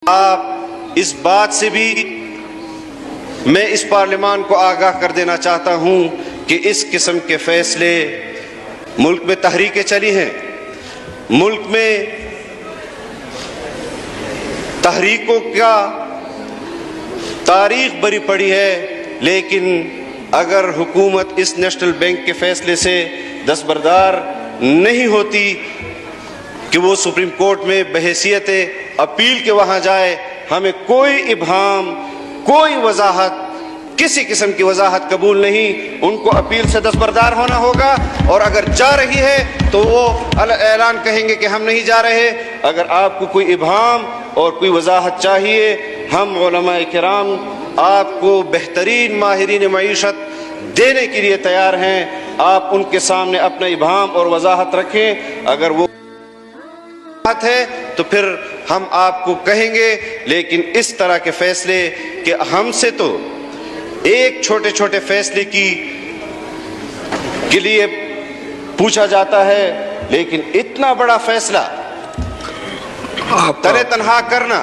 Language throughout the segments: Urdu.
آپ اس بات سے بھی میں اس پارلیمان کو آگاہ کر دینا چاہتا ہوں کہ اس قسم کے فیصلے ملک میں تحریکیں چلی ہیں، ملک میں تحریکوں کا تاریخ بری پڑی ہے، لیکن اگر حکومت اس نیشنل بینک کے فیصلے سے دستبردار نہیں ہوتی کہ وہ سپریم کورٹ میں بحیثیت اپیل کے وہاں جائے، ہمیں کوئی ابہام، کوئی وضاحت، کسی قسم کی وضاحت قبول نہیں، ان کو اپیل سے دستبردار ہونا ہوگا، اور اگر جا رہی ہے تو وہ اعلان کہیں گے کہ ہم نہیں جا رہے۔ اگر آپ کو کوئی ابہام اور کوئی وضاحت چاہیے، ہم علماء کرام آپ کو بہترین ماہرین معیشت دینے کے لیے تیار ہیں، آپ ان کے سامنے اپنا ابہام اور وضاحت رکھیں، اگر وہ بات ہے تو پھر ہم آپ کو کہیں گے، لیکن اس طرح کے فیصلے کہ ہم سے تو ایک چھوٹے چھوٹے فیصلے کے لیے پوچھا جاتا ہے، لیکن اتنا بڑا فیصلہ تنہ تنہا کرنا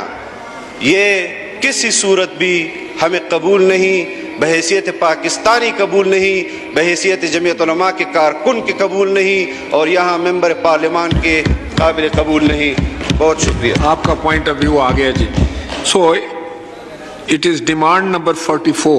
یہ کسی صورت بھی ہمیں قبول نہیں، بحیثیت پاکستانی قبول نہیں، بحیثیت جمعیت علماء کے کارکن کے قبول نہیں، اور یہاں ممبر پارلیمان کے قابل قبول نہیں۔ بہت شکریہ۔ آپ کا پوائنٹ آف ویو آ گیا جی۔ So it is demand number 44